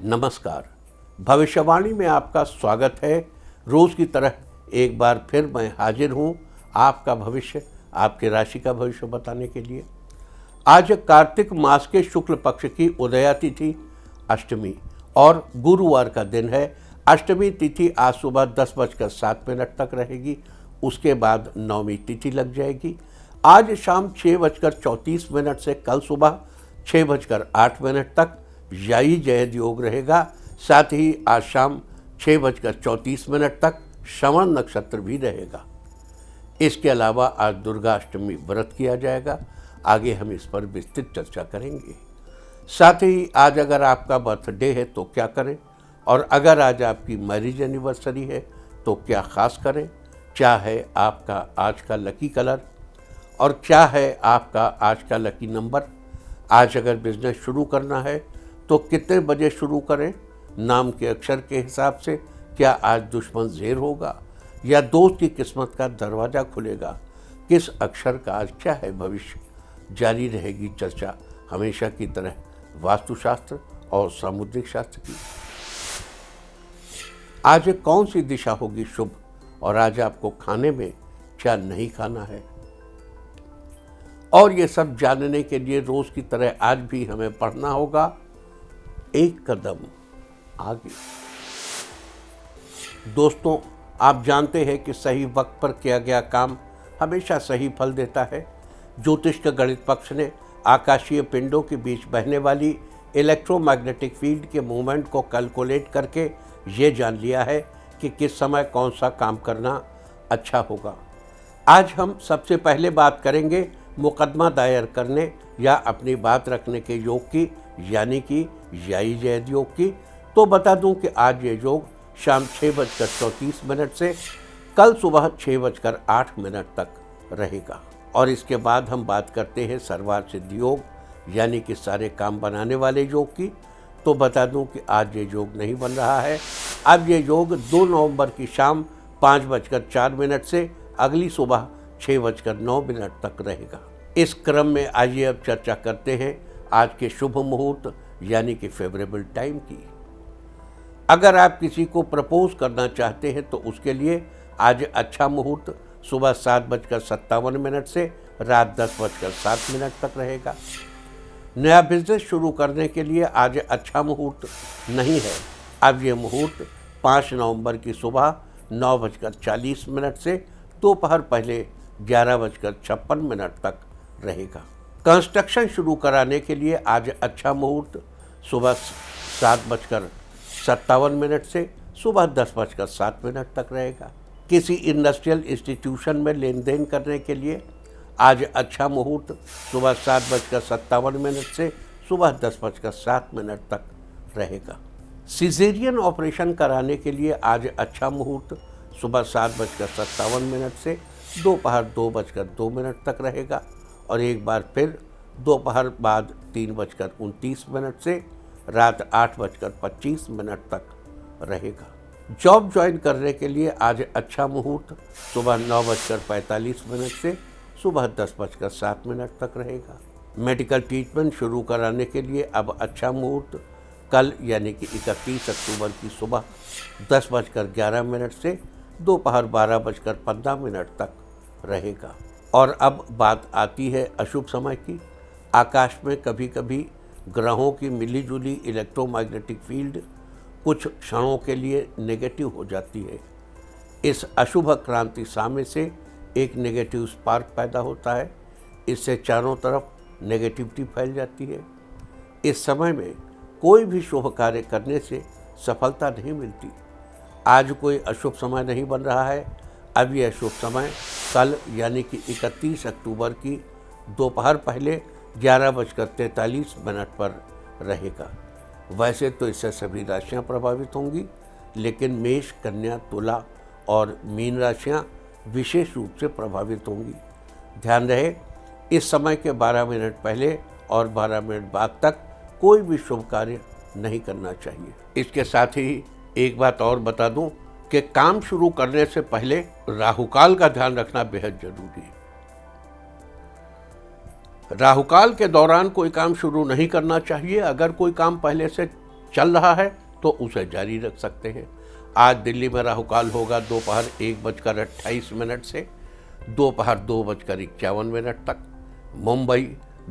नमस्कार। भविष्यवाणी में आपका स्वागत है। रोज की तरह एक बार फिर मैं हाजिर हूं आपका भविष्य, आपकी राशि का भविष्य बताने के लिए। आज कार्तिक मास के शुक्ल पक्ष की उदया तिथि अष्टमी और गुरुवार का दिन है। अष्टमी तिथि आज सुबह 10:07 तक रहेगी। उसके बाद नवमी तिथि लग जाएगी। आज शाम 6:34 से कल सुबह 6:08 तक याई जयद योग रहेगा। साथ ही आज शाम 6:34 तक श्रवण नक्षत्र भी रहेगा। इसके अलावा आज दुर्गा अष्टमी व्रत किया जाएगा। आगे हम इस पर विस्तृत चर्चा करेंगे। साथ ही आज अगर आपका बर्थडे है तो क्या करें, और अगर आज आपकी मैरिज एनिवर्सरी है तो क्या खास करें, क्या है आपका आज का लकी कलर और क्या है आपका आज का लकी नंबर। आज अगर बिजनेस शुरू करना है तो कितने बजे शुरू करें, नाम के अक्षर के हिसाब से क्या आज दुश्मन ज़ेर होगा या दोस्त की किस्मत का दरवाज़ा खुलेगा, किस अक्षर का आज क्या है भविष्य। जारी रहेगी चर्चा हमेशा की तरह वास्तुशास्त्र और सामुद्रिक शास्त्र की। आज कौन सी दिशा होगी शुभ और आज आपको खाने में क्या नहीं खाना है, और ये सब जानने के लिए रोज की तरह आज भी हमें पढ़ना होगा एक कदम आगे। दोस्तों, आप जानते हैं कि सही वक्त पर किया गया काम हमेशा सही फल देता है। ज्योतिष के गणित पक्ष ने आकाशीय पिंडों के बीच बहने वाली इलेक्ट्रोमैग्नेटिक फील्ड के मूवमेंट को कैलकुलेट करके ये जान लिया है कि किस समय कौन सा काम करना अच्छा होगा। आज हम सबसे पहले बात करेंगे मुकदमा दायर करने या अपनी बात रखने के योग की, यानी कि याई जयद योग की। तो बता दूं कि आज ये योग शाम 6:34 से कल सुबह 6:08 तक रहेगा। और इसके बाद हम बात करते हैं सर्वार्थ सिद्धि योग, यानी कि सारे काम बनाने वाले योग की। तो बता दूं कि आज ये योग नहीं बन रहा है। अब ये योग 2 नवंबर की शाम 5:04 से अगली सुबह 6:09 तक रहेगा। इस क्रम में आइए अब चर्चा करते हैं आज के शुभ मुहूर्त यानी कि फेवरेबल टाइम की। अगर आप किसी को प्रपोज करना चाहते हैं तो उसके लिए आज अच्छा मुहूर्त सुबह 7:57 से रात 10:07 तक रहेगा। नया बिजनेस शुरू करने के लिए आज अच्छा मुहूर्त नहीं है। अब ये मुहूर्त 5 नवंबर की सुबह 9:40 से दोपहर पहले 11:56 तक रहेगा। कंस्ट्रक्शन शुरू कराने के लिए आज अच्छा मुहूर्त सुबह 7:57 से सुबह 10:07 तक रहेगा। किसी इंडस्ट्रियल इंस्टीट्यूशन में लेन देन करने के लिए आज अच्छा मुहूर्त सुबह 7:57 से सुबह 10:07 तक रहेगा। सिजेरियन ऑपरेशन कराने के लिए आज अच्छा मुहूर्त सुबह 7:57 से दोपहर 2:02 तक रहेगा। और एक बार फिर दोपहर बाद 3:29 से रात 8:25 तक रहेगा। जॉब ज्वाइन करने के लिए आज अच्छा मुहूर्त सुबह 9:45 से सुबह 10:07 तक रहेगा। मेडिकल ट्रीटमेंट शुरू कराने के लिए अब अच्छा मुहूर्त कल यानी कि 31 अक्टूबर की सुबह 10:11 से दोपहर 12:15 तक रहेगा। और अब बात आती है अशुभ समय की। आकाश में कभी कभी ग्रहों की मिलीजुली इलेक्ट्रोमैग्नेटिक फील्ड कुछ क्षणों के लिए नेगेटिव हो जाती है। इस अशुभ क्रांति साम्य से एक नेगेटिव स्पार्क पैदा होता है। इससे चारों तरफ नेगेटिविटी फैल जाती है। इस समय में कोई भी शुभ कार्य करने से सफलता नहीं मिलती। आज कोई अशुभ समय नहीं बन रहा है। अब यह शुभ समय कल यानी कि 31 अक्टूबर की दोपहर पहले 11:43 पर रहेगा। वैसे तो इससे सभी राशियां प्रभावित होंगी, लेकिन मेष, कन्या, तुला और मीन राशियां विशेष रूप से प्रभावित होंगी। ध्यान रहे, इस समय के 12 मिनट पहले और 12 मिनट बाद तक कोई भी शुभ कार्य नहीं करना चाहिए। इसके साथ ही एक बात और बता दूं कि काम शुरू करने से पहले राहुकाल का ध्यान रखना बेहद जरूरी है। राहुकाल के दौरान कोई काम शुरू नहीं करना चाहिए। अगर कोई काम पहले से चल रहा है तो उसे जारी रख सकते हैं। आज दिल्ली में राहु काल होगा दोपहर 1:28 से दोपहर 2:51 तक। मुंबई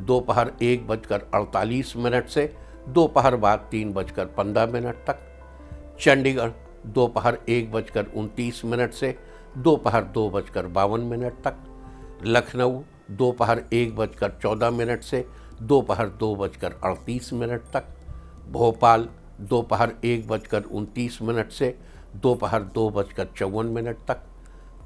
दोपहर 1:48 से दोपहर बाद 3:15 तक। चंडीगढ़ दोपहर 1:29 से दोपहर 2:52 तक। लखनऊ दोपहर 1:14 से दोपहर 2:38 तक। भोपाल दोपहर 1:29 से दोपहर 2:54 तक।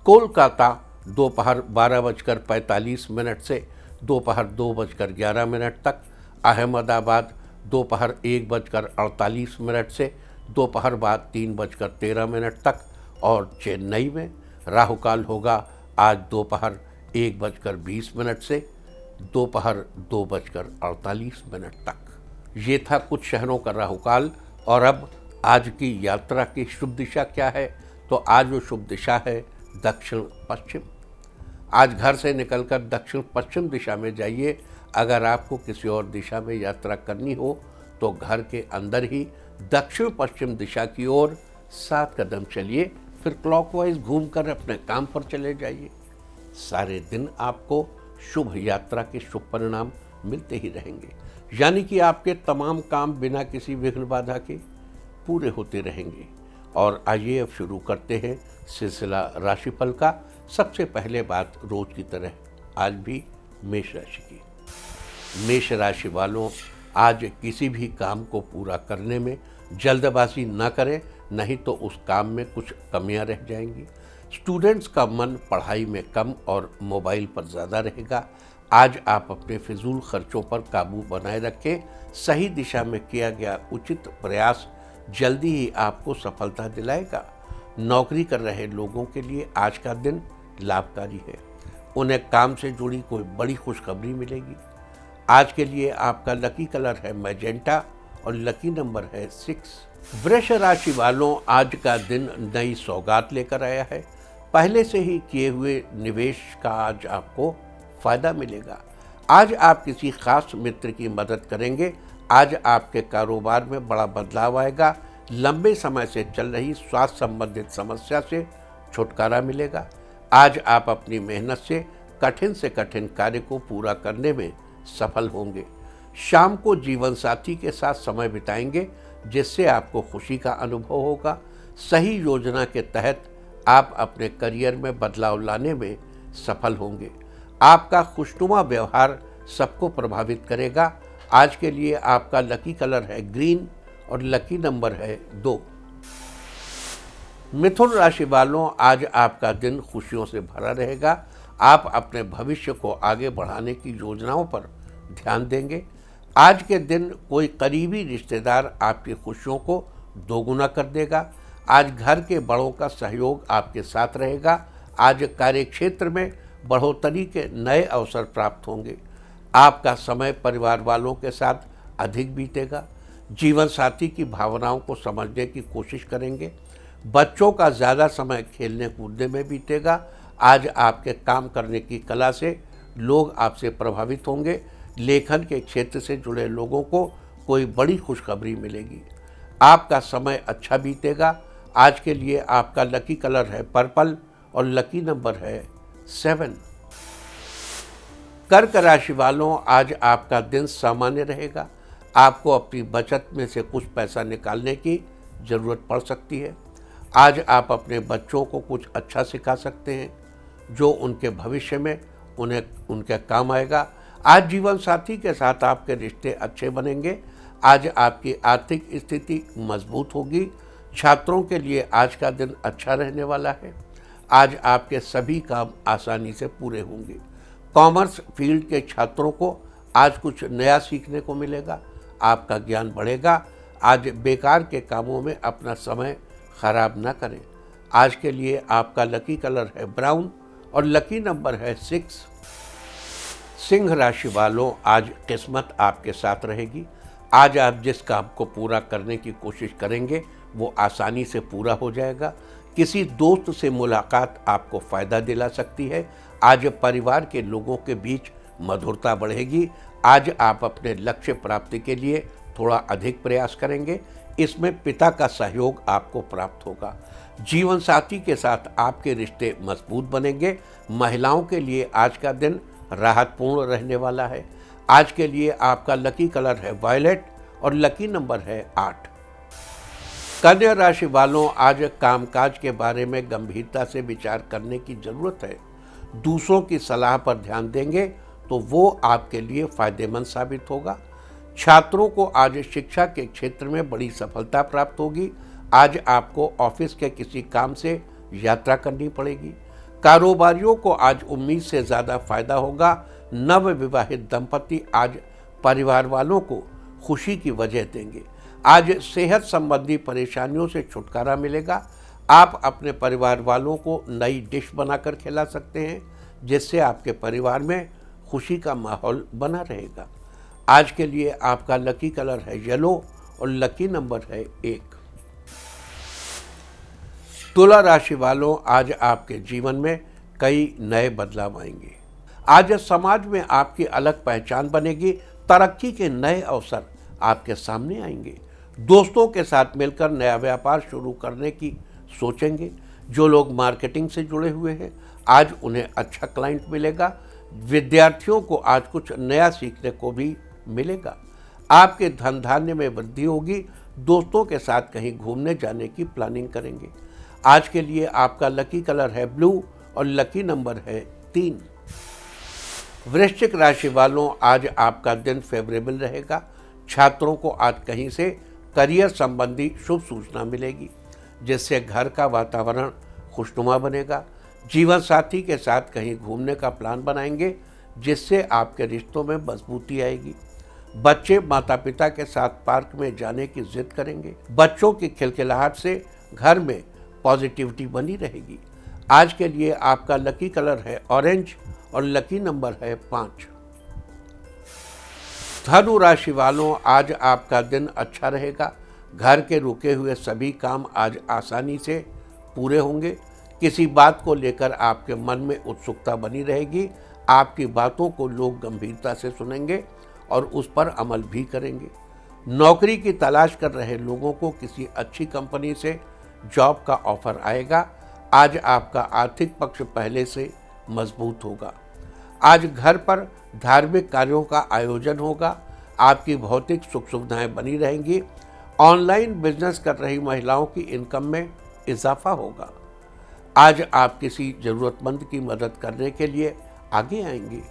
कोलकाता दोपहर 12:45 से दोपहर 2:11 तक। अहमदाबाद दोपहर 1:48 से दोपहर बाद 3:13 तक। और चेन्नई में राहु काल होगा आज दोपहर 1:20 से दोपहर 2:48 तक। ये था कुछ शहरों का राहु काल। और अब आज की यात्रा की शुभ दिशा क्या है? तो आज वो शुभ दिशा है दक्षिण पश्चिम। आज घर से निकलकर दक्षिण पश्चिम दिशा में जाइए। अगर आपको किसी और दिशा में यात्रा करनी हो तो घर के अंदर ही दक्षिण पश्चिम दिशा की ओर 7 कदम चलिए, फिर क्लॉकवाइज घूमकर अपने काम पर चले जाइए। सारे दिन आपको शुभ यात्रा के शुभ परिणाम मिलते ही रहेंगे, यानी कि आपके तमाम काम बिना किसी विघ्न बाधा के पूरे होते रहेंगे। और आइए अब शुरू करते हैं सिलसिला राशिफल का। सबसे पहले बात रोज की तरह आज भी मेष राशि की। मेष राशि वालों, आज किसी भी काम को पूरा करने में जल्दबाजी न करें, नहीं तो उस काम में कुछ कमियां रह जाएंगी। स्टूडेंट्स का मन पढ़ाई में कम और मोबाइल पर ज़्यादा रहेगा। आज आप अपने फिजूल खर्चों पर काबू बनाए रखें। सही दिशा में किया गया उचित प्रयास जल्दी ही आपको सफलता दिलाएगा। नौकरी कर रहे लोगों के लिए आज का दिन लाभकारी है। उन्हें काम से जुड़ी कोई बड़ी खुशखबरी मिलेगी। आज के लिए आपका लकी कलर है मैजेंटा और लकी नंबर है 6। वृष राशि वालों, आज का दिन नई सौगात लेकर आया है। पहले से ही किए हुए निवेश का आज आपको फायदा मिलेगा। आज आप किसी खास मित्र की मदद करेंगे। आज आपके कारोबार में बड़ा बदलाव आएगा। लंबे समय से चल रही स्वास्थ्य संबंधित समस्या से छुटकारा मिलेगा। आज आप अपनी मेहनत से कठिन कार्य को पूरा करने में सफल होंगे। शाम को जीवन साथी के साथ समय बिताएंगे, जिससे आपको खुशी का अनुभव होगा। सही योजना के तहत आप अपने करियर में बदलाव लाने में सफल होंगे। आपका खुशनुमा व्यवहार सबको प्रभावित करेगा। आज के लिए आपका लकी कलर है ग्रीन और लकी नंबर है 2। मिथुन राशि वालों, आज आपका दिन खुशियों से भरा रहेगा। आप अपने भविष्य को आगे बढ़ाने की योजनाओं पर ध्यान देंगे। आज के दिन कोई करीबी रिश्तेदार आपकी खुशियों को दोगुना कर देगा। आज घर के बड़ों का सहयोग आपके साथ रहेगा। आज कार्यक्षेत्र में बढ़ोतरी के नए अवसर प्राप्त होंगे। आपका समय परिवार वालों के साथ अधिक बीतेगा। जीवन साथी की भावनाओं को समझने की कोशिश करेंगे। बच्चों का ज़्यादा समय खेलने कूदने में बीतेगा। आज आपके काम करने की कला से लोग आपसे प्रभावित होंगे। लेखन के क्षेत्र से जुड़े लोगों को कोई बड़ी खुशखबरी मिलेगी। आपका समय अच्छा बीतेगा। आज के लिए आपका लकी कलर है पर्पल और लकी नंबर है 7। कर्क राशि वालों, आज आपका दिन सामान्य रहेगा। आपको अपनी बचत में से कुछ पैसा निकालने की ज़रूरत पड़ सकती है। आज आप अपने बच्चों को कुछ अच्छा सिखा सकते हैं, जो उनके भविष्य में उनके काम आएगा। आज जीवन साथी के साथ आपके रिश्ते अच्छे बनेंगे। आज आपकी आर्थिक स्थिति मजबूत होगी। छात्रों के लिए आज का दिन अच्छा रहने वाला है। आज आपके सभी काम आसानी से पूरे होंगे। कॉमर्स फील्ड के छात्रों को आज कुछ नया सीखने को मिलेगा। आपका ज्ञान बढ़ेगा। आज बेकार के कामों में अपना समय खराब न करें। आज के लिए आपका लकी कलर है ब्राउन और लकी नंबर है 6। सिंह राशि वालों, आज किस्मत आपके साथ रहेगी। आज आप जिस काम को पूरा करने की कोशिश करेंगे वो आसानी से पूरा हो जाएगा। किसी दोस्त से मुलाकात आपको फ़ायदा दिला सकती है। आज परिवार के लोगों के बीच मधुरता बढ़ेगी। आज आप अपने लक्ष्य प्राप्ति के लिए थोड़ा अधिक प्रयास करेंगे। इसमें पिता का सहयोग आपको प्राप्त होगा। जीवन साथी के साथ आपके रिश्ते मजबूत बनेंगे। महिलाओं के लिए आज का दिन राहतपूर्ण रहने वाला है। आज के लिए आपका लकी कलर है वायलेट और लकी नंबर है 8। कन्या राशि वालों, आज कामकाज के बारे में गंभीरता से विचार करने की जरूरत है। दूसरों की सलाह पर ध्यान देंगे तो वो आपके लिए फायदेमंद साबित होगा। छात्रों को आज शिक्षा के क्षेत्र में बड़ी सफलता प्राप्त होगी। आज आपको ऑफिस के किसी काम से यात्रा करनी पड़ेगी। कारोबारियों को आज उम्मीद से ज़्यादा फायदा होगा। नव विवाहित दंपति आज परिवार वालों को खुशी की वजह देंगे। आज सेहत संबंधी परेशानियों से छुटकारा मिलेगा। आप अपने परिवार वालों को नई डिश बनाकर खिला सकते हैं, जिससे आपके परिवार में खुशी का माहौल बना रहेगा। आज के लिए आपका लकी कलर है येलो और लकी नंबर है 1। तुला राशि वालों, आज आपके जीवन में कई नए बदलाव आएंगे। आज समाज में आपकी अलग पहचान बनेगी। तरक्की के नए अवसर आपके सामने आएंगे। दोस्तों के साथ मिलकर नया व्यापार शुरू करने की सोचेंगे। जो लोग मार्केटिंग से जुड़े हुए हैं, आज उन्हें अच्छा क्लाइंट मिलेगा। विद्यार्थियों को आज कुछ नया सीखने को भी मिलेगा। आपके धन धान्य में वृद्धि होगी। दोस्तों के साथ कहीं घूमने जाने की प्लानिंग करेंगे। आज के लिए आपका लकी कलर है ब्लू और लकी नंबर है 3। वृश्चिक राशि वालों, आज आपका दिन फेवरेबल रहेगा। छात्रों को आज कहीं से करियर संबंधी शुभ सूचना मिलेगी, जिससे घर का वातावरण खुशनुमा बनेगा। जीवन साथी के साथ कहीं घूमने का प्लान बनाएंगे, जिससे आपके रिश्तों में मजबूती आएगी। बच्चे माता पिता के साथ पार्क में जाने की जिद करेंगे। बच्चों की खिलखिलाहट से घर में पॉजिटिविटी बनी रहेगी। आज के लिए आपका लकी कलर है ऑरेंज और लकी नंबर है 5। धनु राशि वालों, आज आपका दिन अच्छा रहेगा। घर के रुके हुए सभी काम आज आसानी से पूरे होंगे। किसी बात को लेकर आपके मन में उत्सुकता बनी रहेगी। आपकी बातों को लोग गंभीरता से सुनेंगे और उस पर अमल भी करेंगे। नौकरी की तलाश कर रहे लोगों को किसी अच्छी कंपनी से जॉब का ऑफर आएगा। आज आपका आर्थिक पक्ष पहले से मजबूत होगा। आज घर पर धार्मिक कार्यों का आयोजन होगा। आपकी भौतिक सुख सुविधाएं बनी रहेंगी। ऑनलाइन बिजनेस कर रही महिलाओं की इनकम में इजाफा होगा। आज आप किसी ज़रूरतमंद की मदद करने के लिए आगे आएंगे।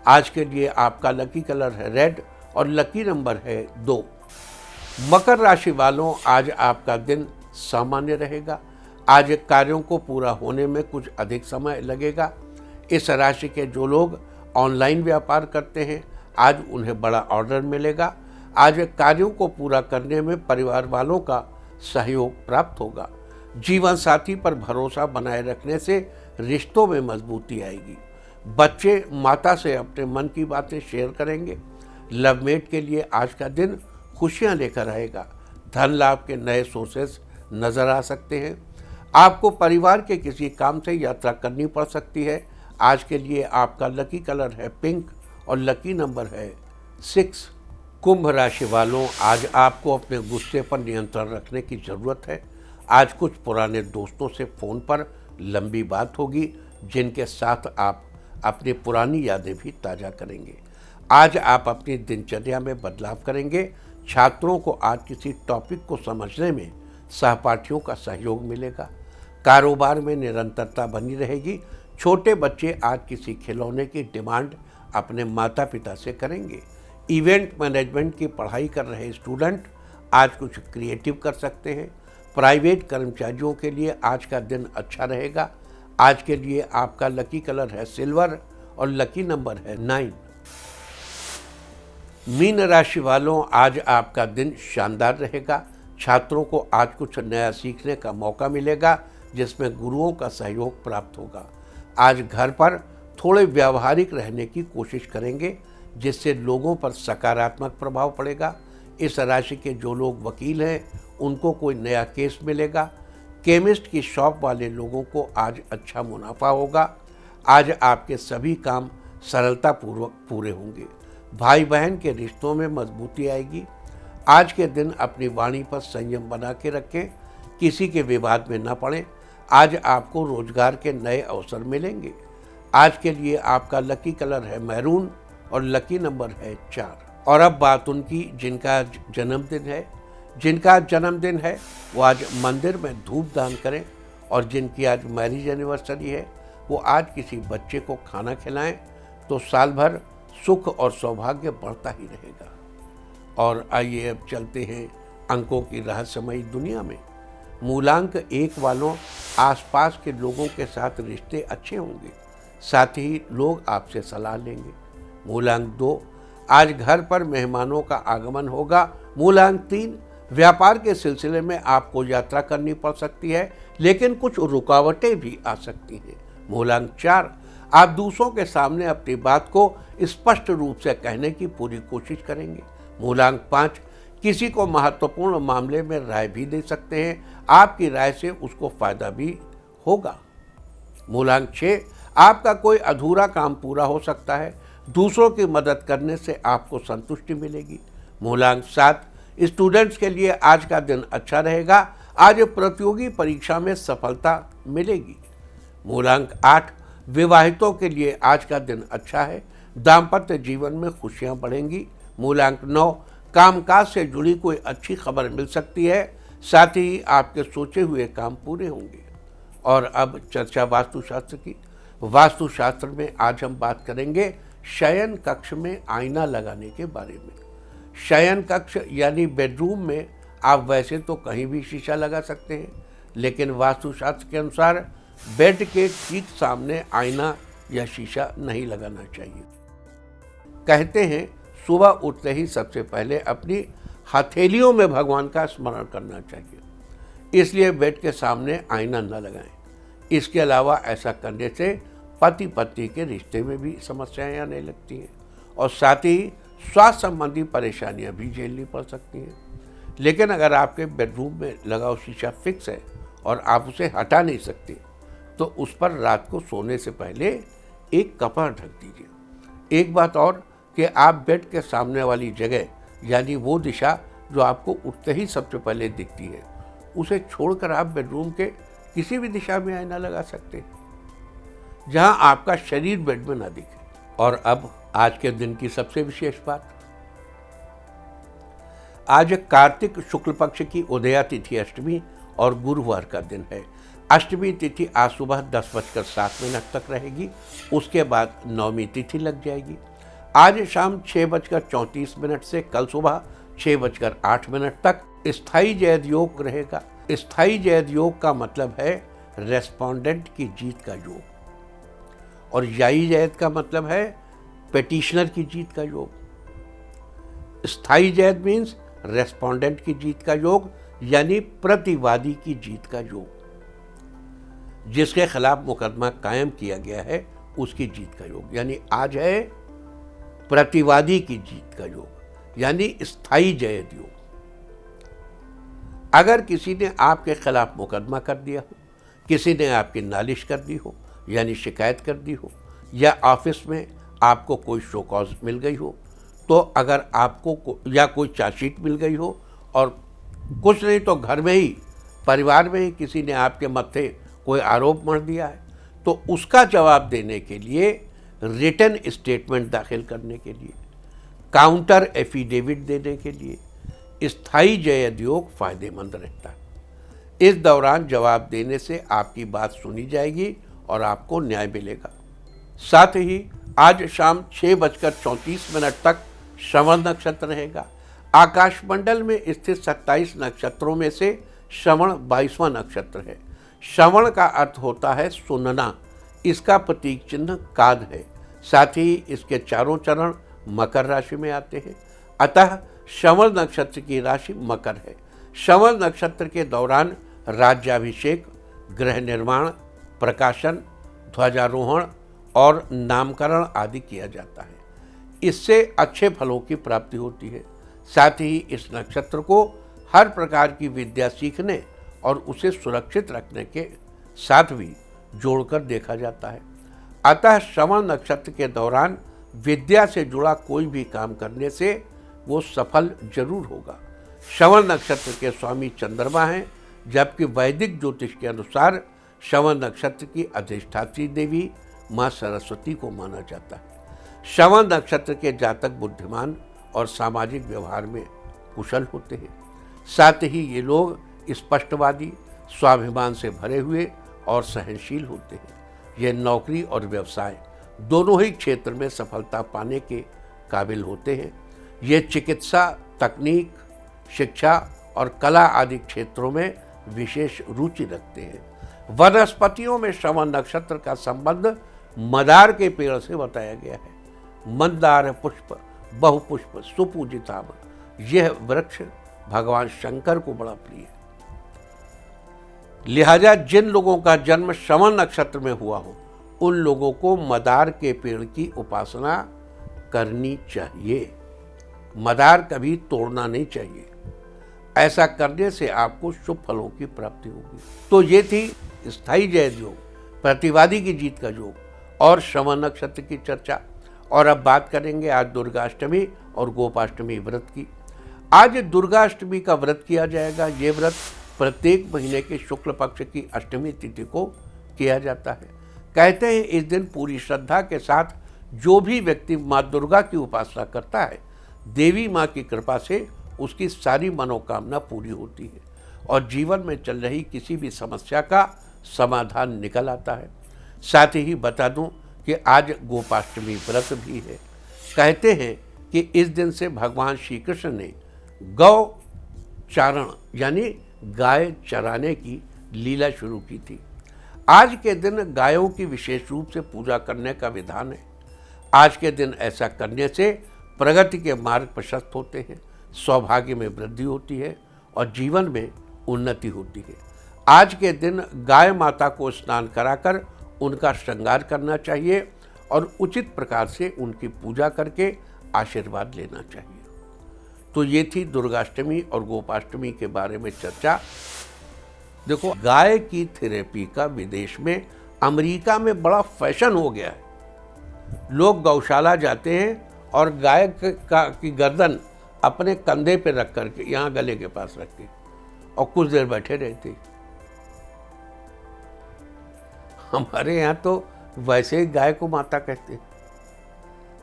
आज के लिए आपका लकी कलर है रेड और लकी नंबर है 2। मकर राशि वालों, आज आपका दिन सामान्य रहेगा। आज कार्यों को पूरा होने में कुछ अधिक समय लगेगा। इस राशि के जो लोग ऑनलाइन व्यापार करते हैं, आज उन्हें बड़ा ऑर्डर मिलेगा। आज कार्यों को पूरा करने में परिवार वालों का सहयोग प्राप्त होगा। जीवन साथी पर भरोसा बनाए रखने से रिश्तों में मजबूती आएगी। बच्चे माता से अपने मन की बातें शेयर करेंगे। लवमेट के लिए आज का दिन खुशियां लेकर आएगा। धन लाभ के नए सोर्सेस नजर आ सकते हैं। आपको परिवार के किसी काम से यात्रा करनी पड़ सकती है। आज के लिए आपका लकी कलर है पिंक और लकी नंबर है 6। कुंभ राशि वालों, आज आपको अपने गुस्से पर नियंत्रण रखने की ज़रूरत है। आज कुछ पुराने दोस्तों से फ़ोन पर लंबी बात होगी, जिनके साथ आप अपनी पुरानी यादें भी ताज़ा करेंगे। आज आप अपनी दिनचर्या में बदलाव करेंगे। छात्रों को आज किसी टॉपिक को समझने में सहपाठियों का सहयोग मिलेगा। कारोबार में निरंतरता बनी रहेगी। छोटे बच्चे आज किसी खिलौने की डिमांड अपने माता पिता से करेंगे। इवेंट मैनेजमेंट की पढ़ाई कर रहे स्टूडेंट आज कुछ क्रिएटिव कर सकते हैं। प्राइवेट कर्मचारियों के लिए आज का दिन अच्छा रहेगा। आज के लिए आपका लकी कलर है सिल्वर और लकी नंबर है 9। मीन राशि वालों, आज आपका दिन शानदार रहेगा। छात्रों को आज कुछ नया सीखने का मौका मिलेगा, जिसमें गुरुओं का सहयोग प्राप्त होगा। आज घर पर थोड़े व्यावहारिक रहने की कोशिश करेंगे, जिससे लोगों पर सकारात्मक प्रभाव पड़ेगा। इस राशि के जो लोग वकील हैं, उनको कोई नया केस मिलेगा। केमिस्ट की शॉप वाले लोगों को आज अच्छा मुनाफा होगा। आज आपके सभी काम सरलतापूर्वक पूरे होंगे। भाई बहन के रिश्तों में मजबूती आएगी। आज के दिन अपनी वाणी पर संयम बना के रखें, किसी के विवाद में न पड़ें। आज आपको रोजगार के नए अवसर मिलेंगे। आज के लिए आपका लकी कलर है मैरून और लकी नंबर है 4। और अब बात उनकी जिनका जन्मदिन है वो आज मंदिर में धूप दान करें, और जिनकी आज मैरिज एनिवर्सरी है वो आज किसी बच्चे को खाना खिलाएं, तो साल भर सुख और सौभाग्य बढ़ता ही रहेगा। और आइए अब चलते हैं अंकों की रहस्यमयी दुनिया में। मूलांक 1 वालों, आसपास के लोगों के साथ रिश्ते अच्छे होंगे, साथ ही लोग आपसे सलाह लेंगे। मूलांक 2, आज घर पर मेहमानों का आगमन होगा। मूलांक 3, व्यापार के सिलसिले में आपको यात्रा करनी पड़ सकती है, लेकिन कुछ रुकावटें भी आ सकती हैं। मूलांक 4, आप दूसरों के सामने अपनी बात को स्पष्ट रूप से कहने की पूरी कोशिश करेंगे। मूलांक 5, किसी को महत्वपूर्ण मामले में राय भी दे सकते हैं, आपकी राय से उसको फायदा भी होगा। मूलांक 6, आपका कोई अधूरा काम पूरा हो सकता है, दूसरों की मदद करने से आपको संतुष्टि मिलेगी। मूलांक 7, स्टूडेंट्स के लिए आज का दिन अच्छा रहेगा, आज प्रतियोगी परीक्षा में सफलता मिलेगी। मूलांक 8, विवाहितों के लिए आज का दिन अच्छा है, दाम्पत्य जीवन में खुशियां बढ़ेंगी। मूलांक 9, कामकाज से जुड़ी कोई अच्छी खबर मिल सकती है, साथ ही आपके सोचे हुए काम पूरे होंगे। और अब चर्चा वास्तुशास्त्र की। वास्तुशास्त्र में आज हम बात करेंगे शयन कक्ष में आईना लगाने के बारे में। शयन कक्ष यानी बेडरूम में आप वैसे तो कहीं भी शीशा लगा सकते हैं, लेकिन वास्तुशास्त्र के अनुसार बेड के ठीक सामने आईना या शीशा नहीं लगाना चाहिए। कहते हैं सुबह उठते ही सबसे पहले अपनी हथेलियों में भगवान का स्मरण करना चाहिए, इसलिए बेड के सामने आईना न लगाएं। इसके अलावा ऐसा करने से पति पत्नी के रिश्ते में भी समस्याएं आने लगती हैं, और साथ ही स्वास्थ्य संबंधी परेशानियां भी झेलनी पड़ सकती हैं। लेकिन अगर आपके बेडरूम में लगा हुआ शीशा फिक्स है और आप उसे हटा नहीं सकते, तो उस पर रात को सोने से पहले एक कपड़ा ढक दीजिए। एक बात और कि आप बेड के सामने वाली जगह यानी वो दिशा जो आपको उठते ही सबसे पहले दिखती है, उसे छोड़कर आप बेडरूम के किसी भी दिशा में आईना लगा सकते हैं जहां आपका शरीर बेड में ना दिखे। और अब आज के दिन की सबसे विशेष बात, आज कार्तिक शुक्ल पक्ष की उदया तिथि अष्टमी और गुरुवार का दिन है। अष्टमी तिथि आज सुबह 10:07 तक रहेगी, उसके बाद नवमी तिथि लग जाएगी। आज शाम 6:34 से कल सुबह 6:08 तक स्थायी जयद योग रहेगा। स्थायी जयद योग का मतलब है रेस्पोंडेंट की जीत का योग, और याई जयद का मतलब है पेटिशनर की जीत का योग। स्थायी जयद मीन्स रेस्पोंडेंट की जीत का योग, यानी प्रतिवादी की जीत का योग, जिसके खिलाफ मुकदमा कायम किया गया है उसकी जीत का योग। यानी आज है प्रतिवादी की जीत का योग, यानी स्थायी जयद योग। अगर किसी ने आपके खिलाफ मुकदमा कर दिया हो, किसी ने आपकी नालिश कर दी हो यानी शिकायत कर दी हो, या ऑफिस में आपको कोई शो कॉज मिल गई हो, तो अगर आपको या कोई चार्जशीट मिल गई हो, और कुछ नहीं तो घर में ही परिवार में ही किसी ने आपके मत्थे कोई आरोप मढ़ दिया है, तो उसका जवाब देने के लिए, रिटन स्टेटमेंट दाखिल करने के लिए, काउंटर एफिडेविट देने के लिए स्थायी जयद योग फायदेमंद रहता है। इस दौरान जवाब देने से आपकी बात सुनी जाएगी और आपको न्याय मिलेगा। साथ ही आज शाम 6:34 तक श्रवण नक्षत्र रहेगा। आकाशमंडल में स्थित 27 नक्षत्रों में से श्रवण 22वां नक्षत्र है। श्रवण का अर्थ होता है सुनना, इसका प्रतीक चिन्ह काद है। साथ ही इसके चारों चरण मकर राशि में आते हैं, अतः श्रवण नक्षत्र की राशि मकर है। श्रवण नक्षत्र के दौरान राज्याभिषेक, गृह निर्माण, प्रकाशन, ध्वजारोहण और नामकरण आदि किया जाता है। इससे अच्छे फलों की प्राप्ति होती है। साथ ही इस नक्षत्र को हर प्रकार की विद्या सीखने और उसे सुरक्षित रखने के साथ भी जोड़कर देखा जाता है। अतः श्रवण नक्षत्र के दौरान विद्या से जुड़ा कोई भी काम करने से वो सफल जरूर होगा। श्रवण नक्षत्र के स्वामी चंद्रमा हैं, जबकि वैदिक ज्योतिष के अनुसार श्रवण नक्षत्र की अधिष्ठात्री देवी माँ सरस्वती को माना जाता है। श्रवण नक्षत्र के जातक बुद्धिमान और सामाजिक व्यवहार में कुशल होते हैं। साथ ही ये लोग स्पष्टवादी, स्वाभिमान से भरे हुए और सहनशील होते हैं। ये नौकरी और व्यवसाय दोनों ही क्षेत्र में सफलता पाने के काबिल होते हैं। ये चिकित्सा, तकनीक, शिक्षा और कला आदि क्षेत्रों में विशेष रुचि रखते हैं। वनस्पतियों में श्रवण नक्षत्र का संबंध मदार के पेड़ से बताया गया है। मंदार पुष्प बहुपुष्प सुपूजिताम, यह वृक्ष भगवान शंकर को बड़ा प्रिय है। लिहाजा जिन लोगों का जन्म श्रवण नक्षत्र में हुआ हो, उन लोगों को मदार के पेड़ की उपासना करनी चाहिए। मदार कभी तोड़ना नहीं चाहिए। ऐसा करने से आपको शुभ फलों की प्राप्ति होगी। तो ये थी स्थायी जय योग, प्रतिवादी की जीत का योग और श्रवण नक्षत्र की चर्चा। और अब बात करेंगे आज दुर्गाष्टमी और गोपाष्टमी व्रत की। आज दुर्गाष्टमी का व्रत किया जाएगा। ये व्रत प्रत्येक महीने के शुक्ल पक्ष की अष्टमी तिथि को किया जाता है। कहते हैं इस दिन पूरी श्रद्धा के साथ जो भी व्यक्ति माँ दुर्गा की उपासना करता है, देवी माँ की कृपा से उसकी सारी मनोकामना पूरी होती है और जीवन में चल रही किसी भी समस्या का समाधान निकल आता है। साथ ही बता दूं कि आज गोपाष्टमी व्रत भी है। कहते हैं कि इस दिन से भगवान श्री कृष्ण ने गौ चारण यानी गाय चराने की लीला शुरू की थी। आज के दिन गायों की विशेष रूप से पूजा करने का विधान है। आज के दिन ऐसा करने से प्रगति के मार्ग प्रशस्त होते हैं, सौभाग्य में वृद्धि होती है और जीवन में उन्नति होती है। आज के दिन गाय माता को स्नान कराकर उनका श्रृंगार करना चाहिए और उचित प्रकार से उनकी पूजा करके आशीर्वाद लेना चाहिए। तो ये थी दुर्गाष्टमी और गोपाष्टमी के बारे में चर्चा। देखो, गाय की थेरेपी का विदेश में, अमेरिका में बड़ा फैशन हो गया है। लोग गौशाला जाते हैं और गाय की गर्दन अपने कंधे पे रख करके, यहाँ गले के पास रख के, और कुछ देर बैठे रहते। हमारे यहाँ तो वैसे ही गाय को माता कहते हैं।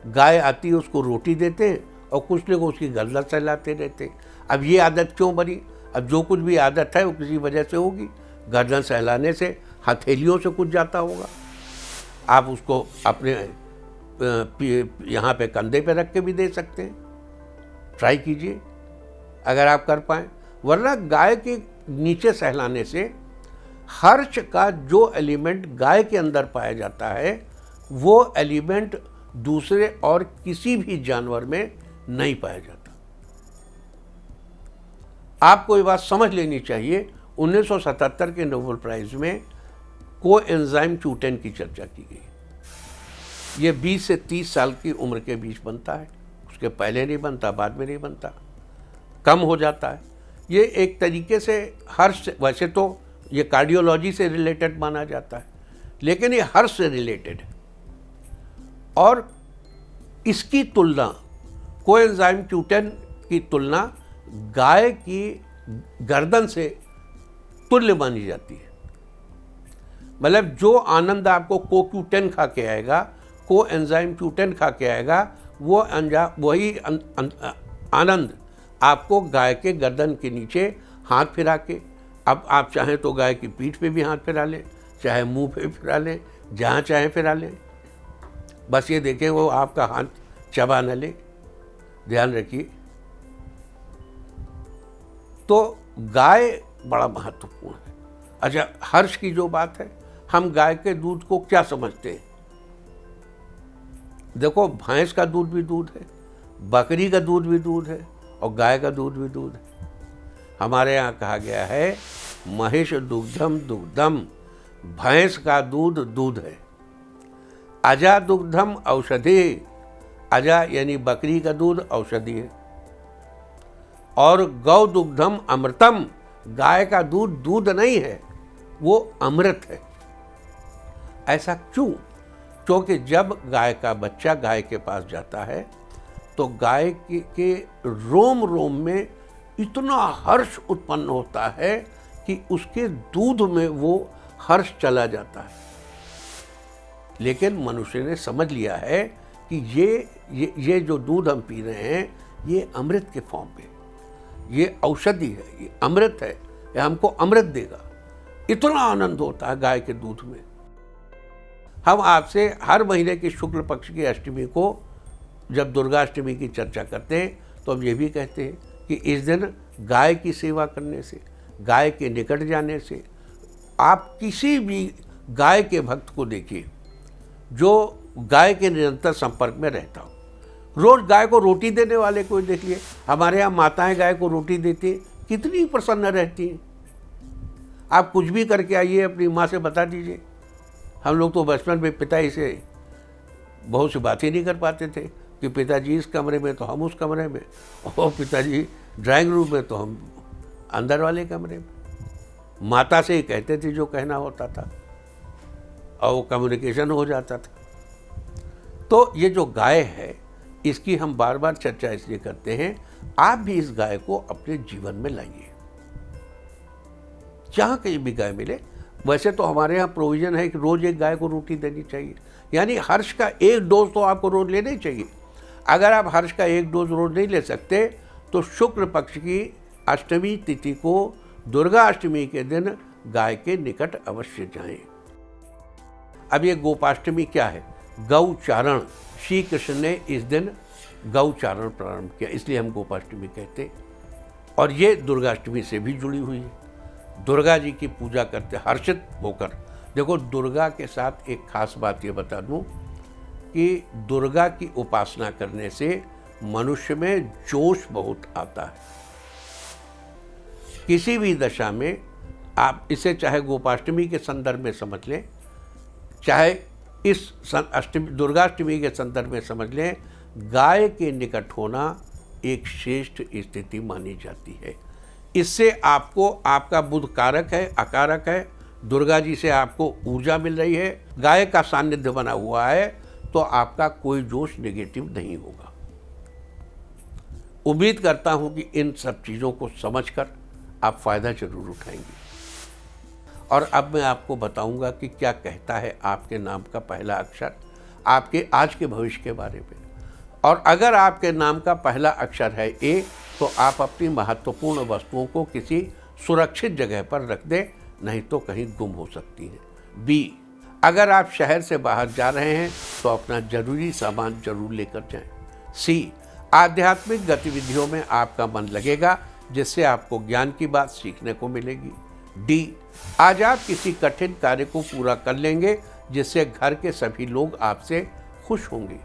गाय आती है, उसको रोटी देते हैं और कुछ लोग उसकी गर्दन सहलाते रहते हैं। अब ये आदत क्यों बनी? अब जो कुछ भी आदत है वो किसी वजह से होगी। गर्दन सहलाने से हथेलियों से कुछ जाता होगा। आप उसको अपने यहाँ पे कंधे पे रख के भी दे सकते हैं। ट्राई कीजिए अगर आप कर पाएँ। वरना गाय के नीचे सहलाने से हर्ष का जो एलिमेंट गाय के अंदर पाया जाता है, वो एलिमेंट दूसरे और किसी भी जानवर में नहीं पाया जाता। आपको ये बात समझ लेनी चाहिए। 1977 के नोबेल प्राइज में कोएंजाइम Q10 की चर्चा की गई। ये 20 से 30 साल की उम्र के बीच बनता है। उसके पहले नहीं बनता, बाद में नहीं बनता, कम हो जाता है। ये एक तरीके से हर्ष, वैसे तो ये कार्डियोलॉजी से रिलेटेड माना जाता है, लेकिन ये हर्ष से रिलेटेड है। और इसकी तुलना, कोएंजाइम Q10 की तुलना गाय की गर्दन से तुल्य मानी जाती है। मतलब जो आनंद आपको CoQ10 खा के आएगा, कोएंजाइम Q10 खा के आएगा, वही आनंद आपको गाय के गर्दन के नीचे हाथ फिरा के, अब आप चाहें तो गाय की पीठ पे भी हाथ फिरा लें, चाहे मुंह पे फिरा लें, जहाँ चाहें फिरा लें। बस ये देखें वो आपका हाथ चबा न ले, ध्यान रखिए। तो गाय बड़ा महत्वपूर्ण है। अच्छा, हर्ष की जो बात है, हम गाय के दूध को क्या समझते हैं? देखो, भैंस का दूध भी दूध है, बकरी का दूध भी दूध है और गाय का दूध भी दूध है। हमारे यहाँ कहा गया है महिष दुग्धम दुग्धम, भैंस का दूध दूध है। अजा दुग्धम औषधि, अजा यानी बकरी का दूध औषधि है। और गौ दुग्धम अमृतम, गाय का दूध दूध नहीं है, वो अमृत है। ऐसा क्यों? क्योंकि जब गाय का बच्चा गाय के पास जाता है तो गाय के रोम रोम में इतना हर्ष उत्पन्न होता है कि उसके दूध में वो हर्ष चला जाता है। लेकिन मनुष्य ने समझ लिया है कि ये जो दूध हम पी रहे हैं ये अमृत के फॉर्म में, ये औषधि है, ये अमृत है, ये हमको अमृत देगा। इतना आनंद होता है गाय के दूध में। हम आपसे हर महीने की शुक्ल पक्ष की अष्टमी को जब दुर्गाष्टमी की चर्चा करते हैं तो हम ये भी कहते हैं कि इस दिन गाय की सेवा करने से, गाय के निकट जाने से, आप किसी भी गाय के भक्त को देखिए जो गाय के निरंतर संपर्क में रहता हो। रोज गाय को रोटी देने वाले को देखिए, हमारे यहाँ माताएं गाय को रोटी देती, कितनी प्रसन्न रहती हैं। आप कुछ भी करके आइए, अपनी माँ से बता दीजिए। हम लोग तो बचपन में पिताजी से बहुत सी बातें नहीं कर पाते थे कि पिताजी इस कमरे में तो हम उस कमरे में, और पिताजी ड्राइंग रूम में तो हम अंदर वाले कमरे में। माता से ही कहते थे जो कहना होता था और वो कम्युनिकेशन हो जाता था। तो ये जो गाय है इसकी हम बार बार चर्चा इसलिए करते हैं, आप भी इस गाय को अपने जीवन में लाइए। जहाँ कहीं भी गाय मिले, वैसे तो हमारे यहाँ प्रोविजन है कि रोज एक गाय को रोटी देनी चाहिए, यानी हर्ष का एक डोज तो आपको रोज लेना ही चाहिए। अगर आप हर्ष का एक डोज रोज नहीं ले सकते तो शुक्ल पक्ष की अष्टमी तिथि को दुर्गा अष्टमी के दिन गाय के निकट अवश्य जाएं। अब ये गोपाष्टमी क्या है? गौचारण। श्री कृष्ण ने इस दिन गौचारण प्रारंभ किया, इसलिए हम गोपाष्टमी कहते हैं। और ये दुर्गाष्टमी से भी जुड़ी हुई है। दुर्गा जी की पूजा करते हर्षित होकर। देखो, दुर्गा के साथ एक खास बात ये बता दूं कि दुर्गा की उपासना करने से मनुष्य में जोश बहुत आता है। किसी भी दशा में आप इसे चाहे गोपाष्टमी के संदर्भ में समझ लें, चाहे इस दुर्गाष्टमी के संदर्भ में समझ लें, गाय के निकट होना एक श्रेष्ठ स्थिति मानी जाती है। इससे आपको, आपका बुध कारक है, अकारक है, दुर्गा जी से आपको ऊर्जा मिल रही है, गाय का सानिध्य बना हुआ है, तो आपका कोई जोश नेगेटिव नहीं होगा। उम्मीद करता हूं कि इन सब चीज़ों को समझकर आप फायदा जरूर उठाएंगे। और अब मैं आपको बताऊंगा कि क्या कहता है आपके नाम का पहला अक्षर आपके आज के भविष्य के बारे में। और अगर आपके नाम का पहला अक्षर है ए, तो आप अपनी महत्वपूर्ण वस्तुओं को किसी सुरक्षित जगह पर रख दें, नहीं तो कहीं गुम हो सकती हैं। बी, अगर आप शहर से बाहर जा रहे हैं तो अपना जरूरी सामान जरूर लेकर जाएं। सी, आध्यात्मिक गतिविधियों में आपका मन लगेगा, जिससे आपको ज्ञान की बात सीखने को मिलेगी। डी, आज आप किसी कठिन कार्य को पूरा कर लेंगे, जिससे घर के सभी लोग आपसे खुश होंगे।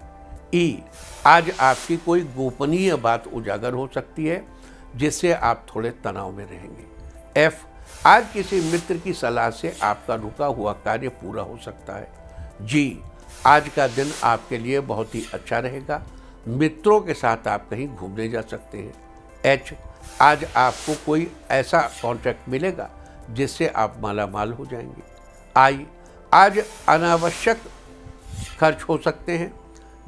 ई, आज आपकी कोई गोपनीय बात उजागर हो सकती है, जिससे आप थोड़े तनाव में रहेंगे। एफ, आज किसी मित्र की सलाह से आपका रुका हुआ कार्य पूरा हो सकता है। जी, आज का दिन आपके लिए बहुत ही अच्छा रहेगा, मित्रों के साथ आप कहीं घूमने जा सकते हैं। एच, आज आपको कोई ऐसा कॉन्ट्रैक्ट मिलेगा जिससे आप मालामाल हो जाएंगे। आई, आज अनावश्यक खर्च हो सकते हैं,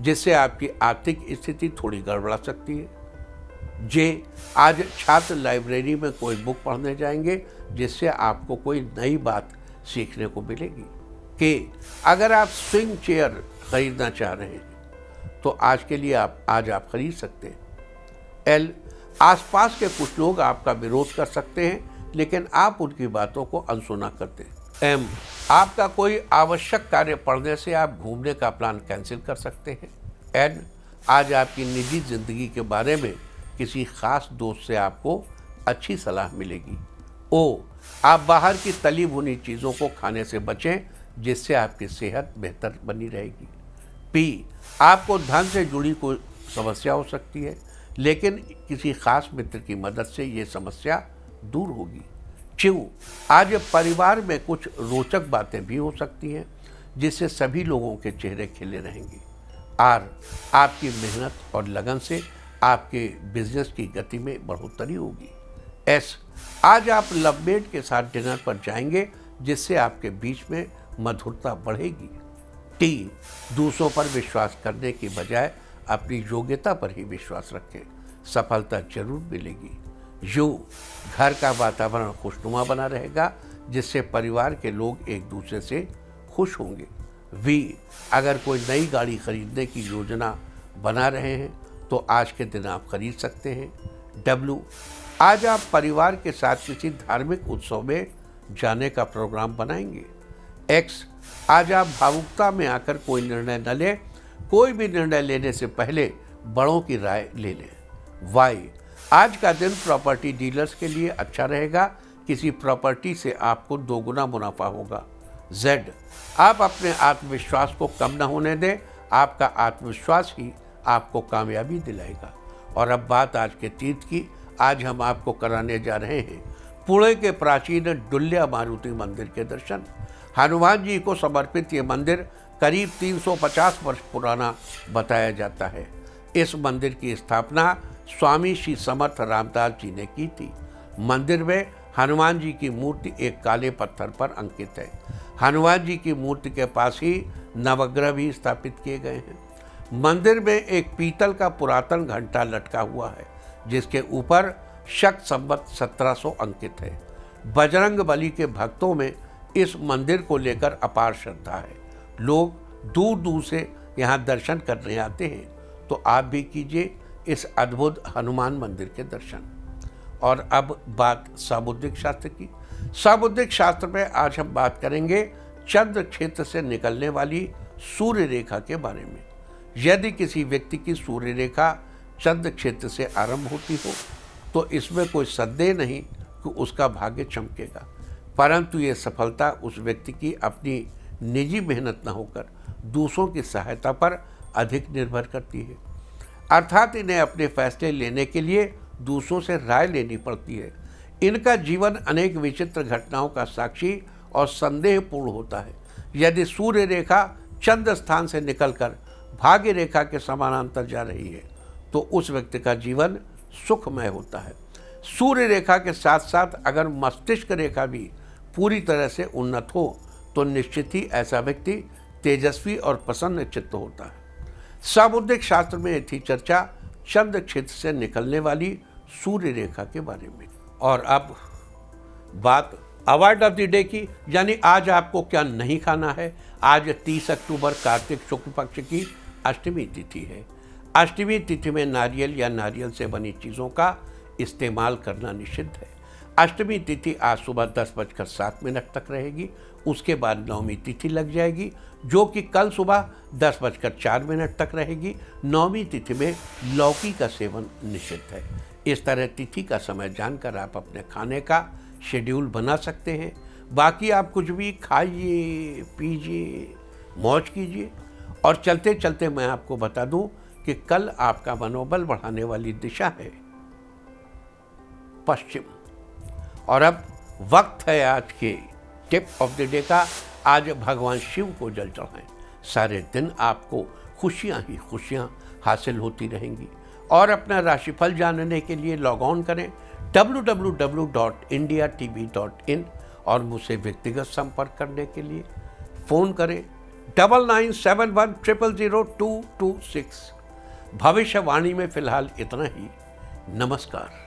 जिससे आपकी आर्थिक स्थिति थोड़ी गड़बड़ा सकती है। जे, आज छात्र लाइब्रेरी में कोई बुक पढ़ने जाएंगे, जिससे आपको कोई नई बात सीखने को मिलेगी। के, अगर आप स्विंग चेयर खरीदना चाह रहे हैं तो आज के लिए आज आप खरीद सकते हैं। एल, आसपास के कुछ लोग आपका विरोध कर सकते हैं, लेकिन आप उनकी बातों को अनसुना करते हैं। एम, आपका कोई आवश्यक कार्य पड़ने से आप घूमने का प्लान कैंसिल कर सकते हैं। एन, आज आपकी निजी जिंदगी के बारे में किसी खास दोस्त से आपको अच्छी सलाह मिलेगी। ओ, आप बाहर की तली भुनी चीज़ों को खाने से बचें, जिससे आपकी सेहत बेहतर बनी रहेगी। पी, आपको धन से जुड़ी कोई समस्या हो सकती है, लेकिन किसी खास मित्र की मदद से ये समस्या दूर होगी। क्यों, आज परिवार में कुछ रोचक बातें भी हो सकती हैं, जिससे सभी लोगों के चेहरे खिले रहेंगे। आर, आपकी मेहनत और लगन से आपके बिजनेस की गति में बढ़ोतरी होगी। एस, आज आप लवमेट के साथ डिनर पर जाएंगे, जिससे आपके बीच में मधुरता बढ़ेगी। टी, दूसरों पर विश्वास करने की बजाय अपनी योग्यता पर ही विश्वास रखें, सफलता जरूर मिलेगी। यू, घर का वातावरण खुशनुमा बना रहेगा, जिससे परिवार के लोग एक दूसरे से खुश होंगे। वी, अगर कोई नई गाड़ी खरीदने की योजना बना रहे हैं तो आज के दिन आप खरीद सकते हैं। डब्ल्यू, आज आप परिवार के साथ किसी धार्मिक उत्सव में जाने का प्रोग्राम बनाएंगे। एक्स, आज आप भावुकता में आकर कोई निर्णय न लें, कोई भी निर्णय लेने से पहले बड़ों की राय ले लें। वाई, आज का दिन प्रॉपर्टी डीलर्स के लिए अच्छा रहेगा, किसी प्रॉपर्टी से आपको 2 गुना मुनाफा होगा। जेड, आप अपने आत्मविश्वास को कम न होने दें, आपका आत्मविश्वास ही आपको कामयाबी दिलाएगा। और अब बात आज के तीर्थ की। आज हम आपको कराने जा रहे हैं पुणे के प्राचीन डुल्ल्या मारुति मंदिर के दर्शन। हनुमान जी को समर्पित ये मंदिर करीब 350 वर्ष पुराना बताया जाता है। इस मंदिर की स्थापना स्वामी श्री समर्थ रामदास जी ने की थी। मंदिर में हनुमान जी की मूर्ति एक काले पत्थर पर अंकित है। हनुमान जी की मूर्ति के पास ही नवग्रह भी स्थापित किए गए हैं। मंदिर में एक पीतल का पुरातन घंटा लटका हुआ है, जिसके ऊपर शक संवत 1700 अंकित है। बजरंग बली के भक्तों में इस मंदिर को लेकर अपार श्रद्धा है। लोग दूर दूर से यहाँ दर्शन करने आते हैं, तो आप भी कीजिए इस अद्भुत हनुमान मंदिर के दर्शन। और अब बात सामुद्रिक शास्त्र की। सामुद्रिक शास्त्र में आज हम बात करेंगे चंद्र क्षेत्र से निकलने वाली सूर्य रेखा के बारे में। यदि किसी व्यक्ति की सूर्य रेखा चंद्र क्षेत्र से आरंभ होती हो तो इसमें कोई संदेह नहीं कि उसका भाग्य चमकेगा, परंतु ये सफलता उस व्यक्ति की अपनी निजी मेहनत न होकर दूसरों की सहायता पर अधिक निर्भर करती है। अर्थात इन्हें अपने फैसले लेने के लिए दूसरों से राय लेनी पड़ती है। इनका जीवन अनेक विचित्र घटनाओं का साक्षी और संदेहपूर्ण होता है। यदि सूर्य रेखा चंद्र स्थान से निकलकर भाग्य रेखा के समानांतर जा रही है तो उस व्यक्ति का जीवन सुखमय होता है। सूर्य रेखा के साथ साथ अगर मस्तिष्क रेखा भी पूरी तरह से उन्नत हो तो निश्चित ही ऐसा व्यक्ति तेजस्वी और प्रसन्न चित्त होता है। सामुद्रिक शास्त्र में थी चर्चा चंद्र क्षेत्र से निकलने वाली सूर्य रेखा के बारे में। और अब बात अवार्ड ऑफ द डे की, यानी आज आपको क्या नहीं खाना है। आज 30 अक्टूबर कार्तिक शुक्ल पक्ष की अष्टमी तिथि है। अष्टमी तिथि में नारियल या नारियल से बनी चीज़ों का इस्तेमाल करना निषिद्ध है। अष्टमी तिथि आज सुबह 10:07 तक रहेगी। उसके बाद नवमी तिथि लग जाएगी, जो कि कल सुबह 10:04 तक रहेगी। नवमी तिथि में लौकी का सेवन निषिद्ध है। इस तरह तिथि का समय जानकर आप अपने खाने का शेड्यूल बना सकते हैं। बाकी आप कुछ भी खाइए, पीजिए, मौज कीजिए। और चलते चलते मैं आपको बता दूं कि कल आपका मनोबल बढ़ाने वाली दिशा है पश्चिम। और अब वक्त है आज के टिप ऑफ द डे का। आज भगवान शिव को जल चढ़ाएं। सारे दिन आपको खुशियां ही खुशियां हासिल होती रहेंगी। और अपना राशिफल जानने के लिए लॉग ऑन करें www.indiatv.in और मुझसे व्यक्तिगत संपर्क करने के लिए फ़ोन करें 9971000226। भविष्यवाणी में फिलहाल इतना ही। नमस्कार।